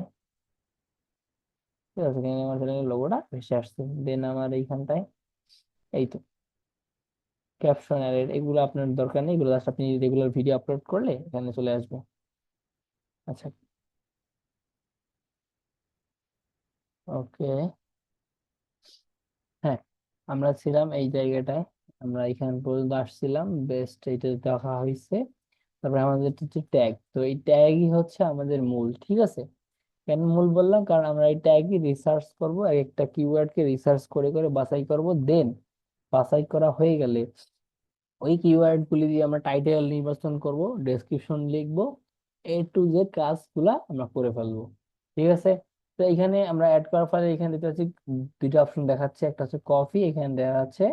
ঠিক আছে, এখানে আমার চ্যানেলের লোগোটা ভেসে আসছে। দেন আমার এইখানটায় এই তো ক্যাপশন আর এগুলো আপনার দরকার নেই, এগুলো জাস্ট আপনি রেগুলার ভিডিও আপলোড করলে এখানে চলে আসবে। আচ্ছা, ওকে, হ্যাঁ, আমরা ছিলাম এই জায়গাটায়, আমরা এখান পর্যন্ত আসছিলাম, বেস্ট এইটা দেখা হয়েছে। তারপরে আমাদের হচ্ছে ট্যাগ, তো এই ট্যাগই হচ্ছে আমাদের মূল। ঠিক আছে, কেন মূল বললাম, কারণ আমরা এই ট্যাগই রিসার্চ করব, এক একটা কিওয়ার্ড কে রিসার্চ করে করে বাছাই করব, দেন বাছাই করা হয়ে গেলে ওই কিওয়ার্ড গুলি দিয়ে আমরা টাইটেল নির্বাচন করব, ডেসক্রিপশন লিখবো, A to Z কাজগুলা আমরা করে ফেলবো। ঠিক আছে, তো এখানে আমরা অ্যাড করার ফলে এখানে দেখতে পাচ্ছি দুইটা অপশন দেখাচ্ছে, একটা হচ্ছে কপি, এখানে দেখা যাচ্ছে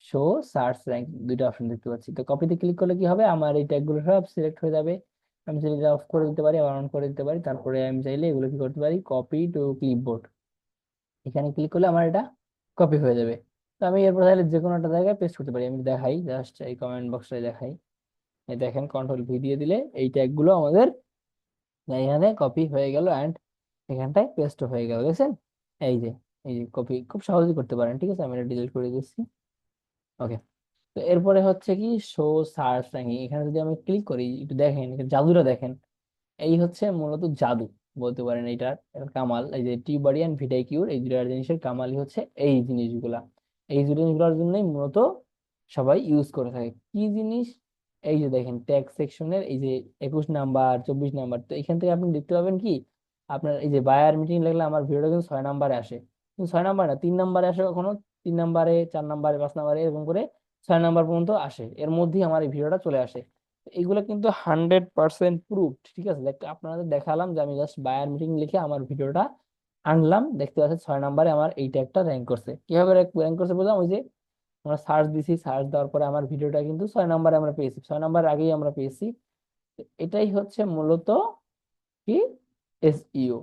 শো সার্চ র্যাঙ্ক, দুইটা অপশন দেখতে পাচ্ছি। তো কপিতে ক্লিক করলে কি হবে, আমার এই ট্যাগ গুলো সব সিলেক্ট হয়ে যাবে। আমি চাইলে এটা অফ করে দিতে পারি, আবার অন করে দিতে পারি। তারপরে আমি চাইলে এগুলো কি করতে পারি, কপি টু ক্লিপবোর্ড, এখানে ক্লিক করলে আমার এটা কপি হয়ে যাবে। তো আমি এরপর চাইলে যে কোনো একটা জায়গায় পেস্ট করতে পারি, আমি দেখাই জাস্ট এই কমেন্ট বক্সে দেখাই, এই দেখেন কন্ট্রোল V দিয়ে দিলে এই ট্যাগ গুলো আমাদের এখানে কপি হয়ে গেল, অ্যান্ড এখানটায় পেস্ট হয়ে গেল, দেখছেন? এই যে, এই যে কপি খুব সহজেই করতে পারেন। ঠিক আছে, আমি এটা ডিলিট করে দিচ্ছি। ওকে, তো এরপরে হচ্ছে কি শো সার্চ র্যাঙ্কিং, এখানে যদি আমি ক্লিক করি একটু দেখেন, এখানে জাদুটা দেখেন, এই হচ্ছে মূলত জাদু বলতে পারেন এটার, এটার কামাল। এই যে টিউবারি অ্যান্ড ভিটাইকিউর, এই দুটো জিনিসের কামালই হচ্ছে এই জিনিসগুলা, এই দুটো জিনিসগুলোর জন্যই মূলত সবাই ইউজ করে থাকে। কি জিনিস, এই যে দেখেন ট্যাগ সেকশনের এই যে 21 নাম্বার 24 নাম্বার, তো এখান থেকে আপনি দেখতে পাবেন কি আপনার এই যে বায়ার মিটিং লাগলে আমার ভিডিওটা কিন্তু 6 নাম্বারে আসে, কিন্তু 6 নাম্বার না, 3 নাম্বারে আসে কখনো, 3 নাম্বারে, 4 নাম্বারে, 5 নাম্বারে, এরকম করে 6 নাম্বার পর্যন্ত আসে, এর মধ্যেই আমার এই ভিডিওটা চলে আসে। এগুলো কিন্তু 100% প্রুফ। ঠিক আছে, আপনাদের দেখালাম যে আমি জাস্ট বায়ার মিটিং লিখে আমার ভিডিওটা আনলাম, দেখতে পাচ্ছি 6 নাম্বারে আমার এইটা একটা র্যাঙ্ক করছে। কিভাবে র্যাঙ্ক করছে বললাম, ওই যে আমরা সার্চ দিছি, সার্চ দেওয়ার পরে আমার ভিডিওটা কিন্তু 6 নাম্বারে আমরা পেয়েছি, 6 নাম্বার আগেই আমরা পেয়েছি। তো এটাই হচ্ছে মূলত কি SEO,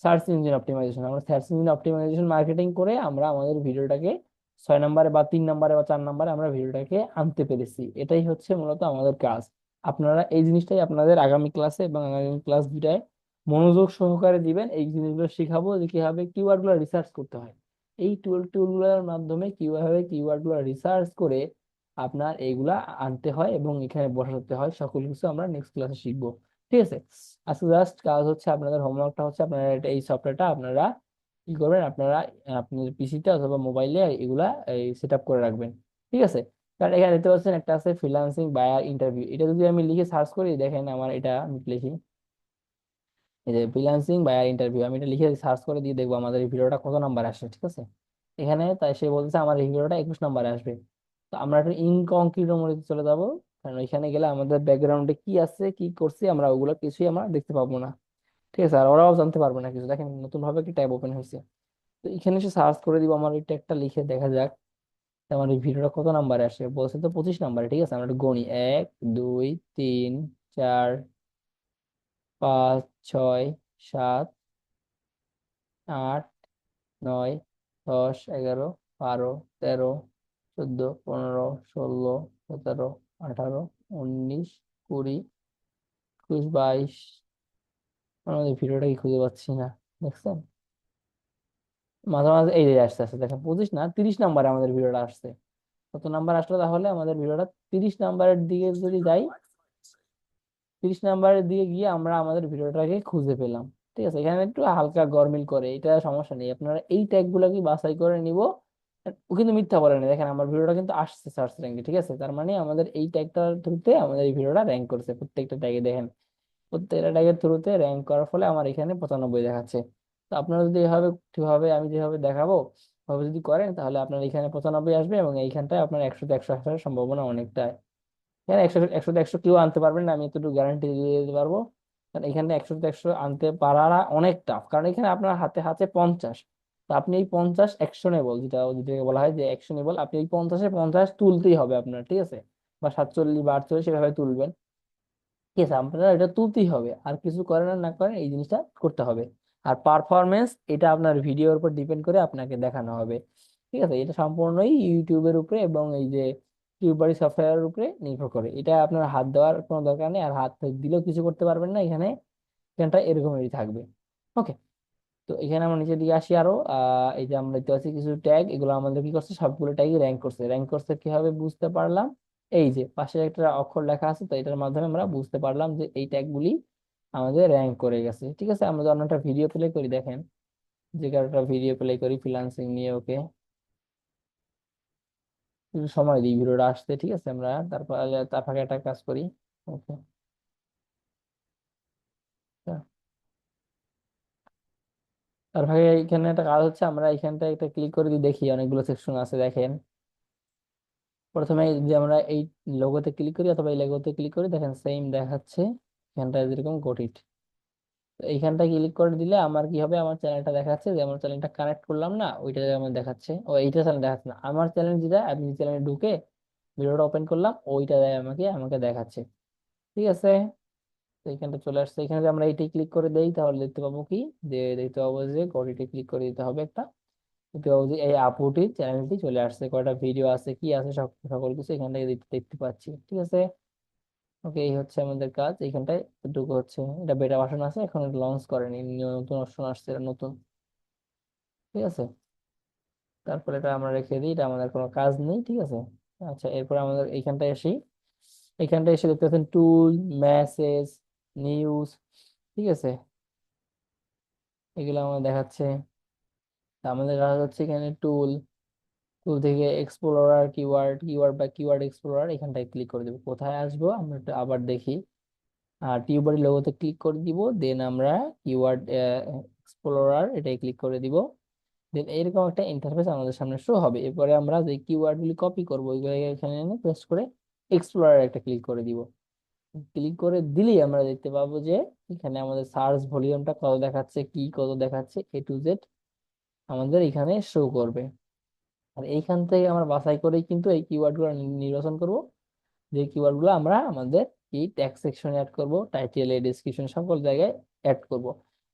সার্চ ইঞ্জিন অপটিমাইজেশন। আমরা সার্চ ইঞ্জিন অপটিমাইজেশন মার্কেটিং করে আমরা আমাদের ভিডিওটাকে 6 নাম্বারে বা 3 নাম্বারে বা 4 নাম্বারে আমরা ভিডিওটাকে আনতে পেরেছি, এটাই হচ্ছে মূলত আমাদের কাজ। আপনারা এই জিনিসটাই আপনাদের আগামী ক্লাসে এবং আগামী ক্লাস দুটায় মনোযোগ সহকারে দিবেন, এই জিনিসগুলো শিখাবো যে কিভাবে কিওয়ার্ড গুলো রিসার্চ করতে হয়, এই টুলগুলোর মাধ্যমে কিভাবে কিওয়ার্ড গুলো রিসার্চ করে আপনার এইগুলা আনতে হয় এবং এখানে বসাতে হয়, সকল কিছু আমরা নেক্সট ক্লাসে শিখবো। ঠিক আছে, আজকে জাস্ট কাজ হচ্ছে আপনাদের হোমওয়ার্কটা হচ্ছে আপনারা এই সফটওয়্যারটা আপনারা কি করবেন, আপনারা আপনাদের পিসিতে অথবা মোবাইলে এগুলা এই সেট আপ করে রাখবেন। ঠিক আছে, কারণ এখানে দেখতে পাচ্ছেন একটা আছে ফ্রিল্যান্সিং বায়ার ইন্টারভিউ, এটা যদি আমি লিখে সার্চ করি, দেখেন আমার এটা আমি লিখি, এই যে ফ্রিল্যান্সিং বায়ার ইন্টারভিউ, আমি এটা লিখে সার্চ করে দিয়ে দেখবো আমাদের এই ভিডিওটা কত নাম্বার আসে। ঠিক আছে, এখানে তাই সে বলতেছে আমার এই ভিডিওটা 21 নাম্বারে আসবে। তো আমরা একটা ইনকংক্রিট মোডে চলে যাবো, কারণ এখানে গেলে আমাদের ব্যাকগ্রাউন্ডে কি আছে কি করছি আমরা ওগুলো কিছুই আমরা দেখতে পাবো না। ঠিক আছে, আর ওরাও জানতে পারবে না কিছু। দেখেন নতুন ভাবে একটা ট্যাব ওপেন হয়েছে, তো এখানে এসে সার্চ করে দিব, আমার এই ট্যাগটা লিখে দেখা যাক, আমার এই ভিডিওটা কত নাম্বারে আসে, বলছে তো 25 নাম্বারে। ঠিক আছে, আমরা একটু গণি। 1 2 3 4 5 6 7 8 9 10 11 12 13 14 15 16 17 18 19 20 21 22। আমাদের ভিডিওটা কি খুঁজে পাচ্ছি না, দেখছেন? মাঝে মাঝে এই যে আসতে আসতে দেখেন 25 না 30 নাম্বারে আমাদের ভিডিওটা আসছে। কত নাম্বার আসলো তাহলে আমাদের ভিডিওটা? 30 নাম্বারের দিকে যদি যাই, 30 নাম্বারের দিকে গিয়ে আমরা আমাদের ভিডিওটাকে খুঁজে পেলাম। ঠিক আছে, এখানে একটু হালকা গরমিল করে, এটা সমস্যা নেই, আপনারা এই ট্যাগ গুলাকে বাছাই করে নিব। ও কিন্তু মিথ্যা বলে না, দেখেন আমার ভিডিওটা কিন্তু আসছে সার্চ র্যাঙ্কে। ঠিক আছে, তার মানে আমাদের এই ট্যাগটার থ্রুতে আমাদের এই ভিডিওটা র্যাঙ্ক করছে। প্রত্যেকটা ট্যাগে দেখেন, প্রত্যেকটা ট্যাগের থ্রুতে র্যাঙ্ক করার ফলে আমার এখানে 95 দেখাচ্ছে। তো আপনারা যদি এভাবে ঠিকভাবে আমি যেভাবে দেখাবো ওভাবে যদি করেন, তাহলে আপনার এখানে 95 আসবে, এবং এইখানটায় আপনার 100তে 100 আসার সম্ভাবনা অনেকটা। এখানে 100তে 100 কেউ আনতে পারবেন না, আমি এতটুকু গ্যারান্টি দিয়ে দিতে পারবো। কারণ এখানে 100তে 100 আনতে পারা অনেক টাফ, কারণ এখানে আপনার হাতে হাতে 50। তো আপনি এই 50 অ্যাকশনেবল, যেটাকে বলা হয় যে অ্যাকশনেবল, আপনি এই 50-এ 50 তুলতেই হবে আপনার। ঠিক আছে, বা 47 বা 48 সেভাবে তুলবেন। ঠিক আছে, আপনারা এটা তুলতেই হবে, আর কিছু করেন আর না করেন এই জিনিসটা করতে হবে। আর পারফরমেন্স এটা আপনার ভিডিওর উপর ডিপেন্ড করে আপনাকে দেখানো হবে। ঠিক আছে, এটা সম্পূর্ণই ইউটিউবের উপরে এবং এই যে টিউবারি সফটওয়্যারের উপরে নির্ভর করে। এটা আপনার হাত দেওয়ার কোনো দরকার নেই, আর হাত দিলেও কিছু করতে পারবেন না। এখানে এখানটা এরকমই থাকবে। ওকে, তো এখানে আমরা নিচের দিকে আসি আরো। এই যে আমরা দেখতে পাচ্ছি কিছু ট্যাগ, এগুলো আমাদের কি করছে, সবগুলো ট্যাগই র্যাঙ্ক করছে। র্যাঙ্ক করছে কিভাবে বুঝতে পারলাম? এই যে পাশে একটা অক্ষর লেখা আছে, তো এটার মাধ্যমে আমরা বুঝতে পারলাম যে এই ট্যাগগুলি আমাদের র্যাঙ্ক করে গেছে। ঠিক আছে, আমরা যখন একটা ভিডিও প্লে করি, দেখেন যে কারোটা ভিডিও প্লে করি ফ্রিল্যান্সিং নিয়ে। ওকে, একটু সময় দিই ভিডিওটা আসতে। ঠিক আছে, আমরা তার ফাঁকে একটা কাজ করি। ওকে, তার ফাঁকে এখানে একটা কাজ হচ্ছে, আমরা এখানটা একটা ক্লিক করে দিয়ে দেখি, অনেকগুলো সেকশন আছে দেখেন। প্রথমে এই যে আমরা এই লোগোতে ক্লিক করি অথবা এই লোগোতে ক্লিক করি, দেখেন সেম দেখাচ্ছে এখানটা যেরকম গট ইট। এইখানটা ক্লিক করে দিলে আমার কি হবে, আমার চ্যানেলটা দেখাচ্ছে, যে আমার চ্যানেলটা কানেক্ট করলাম না ওইটা আমার দেখাচ্ছে। ও এইটা চ্যানেল দেখাচ্ছে না, আমার চ্যানেল যেটা, আমি চ্যানেলে ঢুকে ভিডিওটা ওপেন করলাম ওইটা দেয় আমাকে আমাকে দেখাচ্ছে। ঠিক আছে, তো এইখানটা চলে আসছে। এখানে যদি আমরা এইটাই ক্লিক করে দেই তাহলে দেখতে পাবো কি, যে দেখতে পাবো যে গট ইটে ক্লিক করে দিতে হবে একটা। দেখতে পাবো যে এই আপুটি চ্যানেলটি চলে আসছে, কয়টা ভিডিও আছে কি আছে সব সকল কিছু এখান থেকে দেখতে দেখতে পাচ্ছি। ঠিক আছে, ওকে, এই হচ্ছে আমাদের কাজ এইখানটায়। এটুকু হচ্ছে, এটা বেটা ভার্সন আছে, এখন লঞ্চ করেনি, নতুন অপশন আসছে, এটা নতুন। ঠিক আছে, তারপরে এটা আমরা রেখে দিই, এটা আমাদের কোনো কাজ নেই। ঠিক আছে, আচ্ছা, এরপর আমাদের এইখানটায় আসি। এইখানটায় এসে দেখতে পাচ্ছেন টুল, মেসেজ, নিউজ। ঠিক আছে, এগুলো আমাদের দেখাচ্ছে। তা আমাদের কাজ হচ্ছে এখানে টুল, টুল থেকে এক্সপ্লোরার, কিওয়ার্ড, কিওয়ার্ড বা কিওয়ার্ড এক্সপ্লোরার, এখানটায় ক্লিক করে দেবো। কোথায় আসবো আমরা একটু আবার দেখি। আর টিউবারের লোগোতে ক্লিক করে দিব, দেন আমরা কিওয়ার্ড এক্সপ্লোরার এটাই ক্লিক করে দিব। দেন এরকম একটা ইন্টারফেস আমাদের সামনে শো হবে। এরপরে আমরা যে কিওয়ার্ড গুলি কপি করবো ওইগুলো এখানে এনে পেস্ট করে এক্সপ্লোরার একটা ক্লিক করে দিব। ক্লিক করে দিলেই আমরা দেখতে পাবো যে এখানে আমাদের সার্চ ভলিউমটা কত দেখাচ্ছে, কি কত দেখাচ্ছে, A to Z আমাদের এখানে শো করবে। আর এইখান থেকে আমরা বাছাই করেই কিন্তু এই কিওয়ার্ড গুলো নির্বাচন করব, যে কিওয়ার্ড গুলো আমরা আমাদের এই ট্যাগ সেকশনে অ্যাড করব, টাইটেলে, ডেসক্রিপশন সকল জায়গায় অ্যাড করব।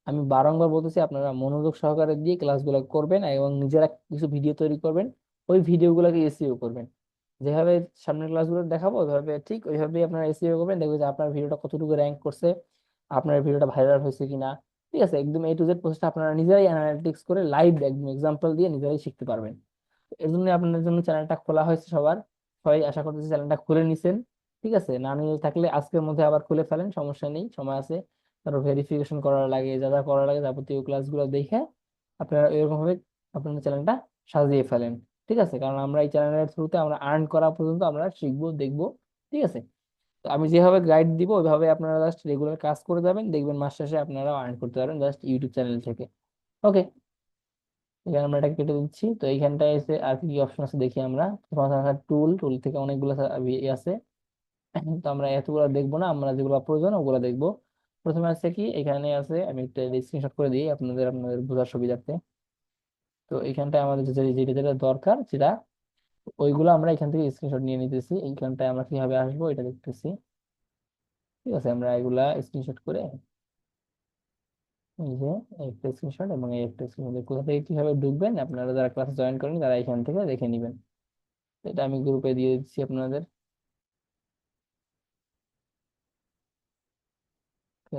আমি বারংবার বলতেছি, আপনারা মনোযোগ সহকারে দিয়ে ক্লাসগুলো করবেন এবং নিজেরা কিছু ভিডিও তৈরি করবেন, ওই ভিডিওগুলোকে এসইও করবেন। যেভাবে সামনের ক্লাসগুলো দেখাবো ওইভাবে ঠিক ওইভাবেই আপনারা এসইও করবেন, দেখবেন যে আপনার ভিডিওটা কতটুকু র্যাঙ্ক করছে, আপনার ভিডিওটা ভাইরাল হয়েছে কিনা। ঠিক আছে, একদম A to Z প্রসেসটা আপনারা নিজেরাই অ্যানালিটিক্স করে লাইভ একদম এক্সাম্পল দিয়ে নিজেরাই শিখতে পারবেন। এর জন্য আপনাদের জন্য চ্যানেলটা খোলা হয়েছে সবার। সবাই আশা করতেছি চ্যানেলটা খুলে নিছেন। ঠিক আছে, না নিয়ে থাকলে আজকের মধ্যে আবার খুলে ফেলেন, সমস্যা নেই, সময় আছে। তারপর ভেরিফিকেশন করার লাগে, যা যা করার লাগে যাবতীয় ক্লাসগুলো দেখে আপনারা এরকম ভাবে আপনাদের চ্যানেলটা সাজিয়ে ফেলেন। ঠিক আছে, কারণ আমরা এই চ্যানেলের থ্রুতে আমরা আর্ন করা পর্যন্ত আমরা শিখবো, দেখবো। ঠিক আছে, তো আমি যেভাবে গাইড দিব ওইভাবে আপনারা জাস্ট রেগুলার কাজ করে যাবেন, দেখবেন মাস শেষে আপনারা আর্ন করতে পারবেন জাস্ট ইউটিউব চ্যানেল থেকে। ওকে, এখানে আমরা এটা কেটে দিচ্ছি। তো এইখানটায় এসে আর কি অপশন আছে দেখি আমরা। টুল, টুল থেকে অনেকগুলো আছে। তো আমরা এতগুলো দেখবো না, আমরা যেগুলো প্রয়োজন ওগুলো দেখবো। প্রথমে আছে কি, এখানে আছে, আমি একটা স্ক্রিনশট করে দিই আপনাদের বোঝার সুবিধার্থে। তো এখানটায় আমাদের যেটা যেটা যেটা দরকার, সেটা ওইগুলো আমরা এখান থেকে স্ক্রিনশট নিয়ে নিতেছি, এইখানটায় আমরা কিভাবে আসবো এটা দেখতেছি। ঠিক আছে, আমরা এগুলা স্ক্রিনশট করে এই যে একটা স্ক্রিনশট এবং এই একটা স্ক্রিনশট, কোথা থেকে কিভাবে ঢুকবেন আপনারা যারা ক্লাসে জয়েন করেন তারা এখান থেকে দেখে নেবেন। এটা আমি গ্রুপে দিয়ে দিচ্ছি আপনাদের। তো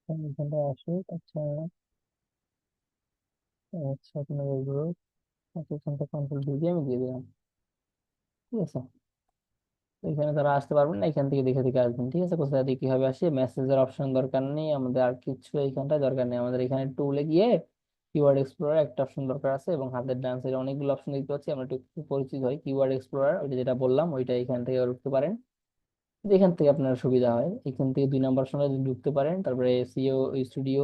এখানটা আসুক। আচ্ছা, আচ্ছা আপনাদের গ্রুপ, আচ্ছা এখানটা কন্ট্রোল দিয়ে আমি দিয়ে দিলাম। ঠিক আছে, তো এখানে তারা আসতে পারবেন না, এখান থেকে দেখে দেখে আসবেন। ঠিক আছে, কোথা থেকে কিভাবে আসে, মেসেজের অপশন দরকার নেই আমাদের, আর কিছু এইখানটায় দরকার নেই আমাদের। এখানে টুলে গিয়ে কিওয়ার্ড এক্সপ্লোরার একটা অপশন দরকার আছে, এবং হাতের ডান সাইডে অনেকগুলো অপশন দেখতে পাচ্ছি, আমরা একটু পরিচিত হই। কিওয়ার্ড এক্সপ্লোরার ওইটা যেটা বললাম ওইটা এখান থেকে ঢুকতে পারেন, যেখান থেকে আপনার সুবিধা হয়। এখান থেকে 2 নম্বর অপশনে ঢুকতে পারেন। তারপরে এসইও স্টুডিও,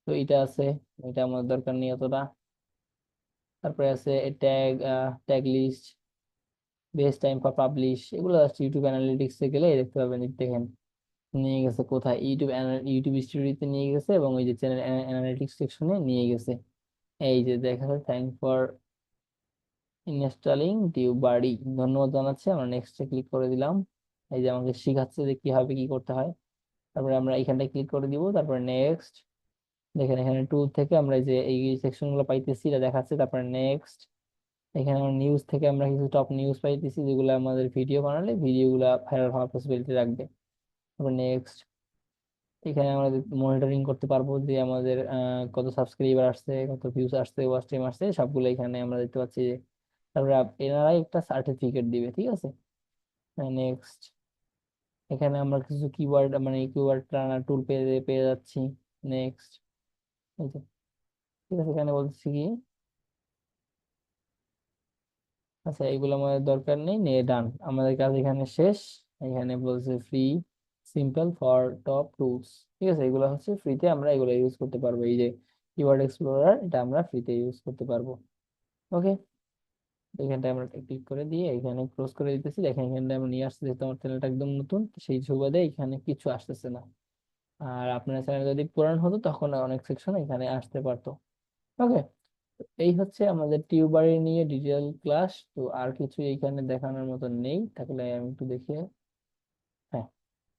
তো এটা আছে, এটা আমার দরকার নেই অতটা। তারপরে আছে tag, tag list, best time for publish, এগুলো আছে ইউটিউব অ্যানালিটিক্স এ গেলে দেখতে পাবেন। এই দেখেন নিয়ে গেছে কোথায়, ইউটিউব স্টুডিওতে নিয়ে গেছে, এবং ওই যে চ্যানেল অ্যানালিটিক্স সেকশনে নিয়ে গেছে। এই যে দেখা যাচ্ছে থ্যাংক ফর ইনস্টলিং টিউবারডি, ধন্যবাদ জানাচ্ছি, আমরা নেক্সটে ক্লিক করে দিলাম। এই যে আমাকে শিখাচ্ছে যে কিভাবে কি করতে হয়। তারপরে আমরা এখানটায় ক্লিক করে দিব, তারপরে নেক্সট। দেখেন এখানে টুল থেকে আমরা এই যে এই সেকশন গুলো পাইতেছি, এটা দেখাচ্ছে। তারপরে নেক্সট, এখানে আমরা নিউজ থেকে আমরা কিছু টপ নিউজ পাইতেছি, যেগুলো আমাদের ভিডিও বানালে ভিডিও গুলা ভাইরাল হওয়ার পসিবিলিটি রাখবে। তারপর নেক্সট, এখানে আমরা মনিটরিং করতে পারবো যে আমাদের কত সাবস্ক্রাইবার আসছে, কত ভিউজ আসছে, ওয়াচ টাইম আসছে, সবগুলো এখানে আমরা দেখতে পাচ্ছি। তারপরে এনারাই একটা সার্টিফিকেট দিবে। ঠিক আছে, নেক্সট, এখানে আমরা কিছু কিওয়ার্ড মানে কিওয়ার্ড রানার টুল পেয়ে পেয়ে যাচ্ছি। নেক্সট, এই যে ঠিক আছে, এখানে বলছি কি, আচ্ছা এগুলো আমাদের দরকার নেই, নিয়ে ডান, আমাদের কাজ এখানে শেষ। এখানে বলছে free simple for top tools. ঠিক আছে, এগুলো হচ্ছে ফ্রিতে আমরা এগুলো ইউজ করতে পারবো। এই যে কিওয়ার্ড এক্সপ্লোরার, এটা আমরা ফ্রিতে ইউজ করতে পারবো। ওকে, এখানটা আমরা ক্লিক করে দিয়ে এখানে ক্লোজ করে দিতেছি। দেখেন এখানটা আমরা নিয়ে আসছি, যেহেতু আমার চ্যানেলটা একদম নতুন, তো সেই সুবাদে এখানে কিছু আসতেছে না। আর আপনার চ্যানেল যদি পুরান হতো তখন অনেক সেকশন এখানে আসতে পারতো। ওকে, এই হচ্ছে আমাদের টিউবারে নিয়ে ডিটেল ক্লাস। তো আর কিছু এইখানে দেখানোর মতো নেই, থাকলে আমি একটু দেখি। হ্যাঁ,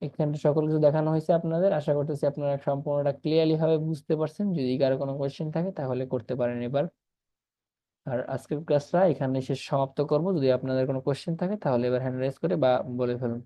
এখানে সকল কিছু দেখানো হয়েছে আপনাদের, আশা করতেছি আপনারা সম্পূর্ণটা ক্লিয়ারলি ভাবে বুঝতে পারছেন। যদি কারো কোনো কোয়েশ্চেন থাকে তাহলে করতে পারেন এবার। আর আজকের ক্লাসটা এখানে শেষ সমাপ্ত করব। যদি আপনাদের কোনো কোয়েশ্চেন থাকে তাহলে এবার হ্যান্ড রেজ করে বা বলে ফেলুন।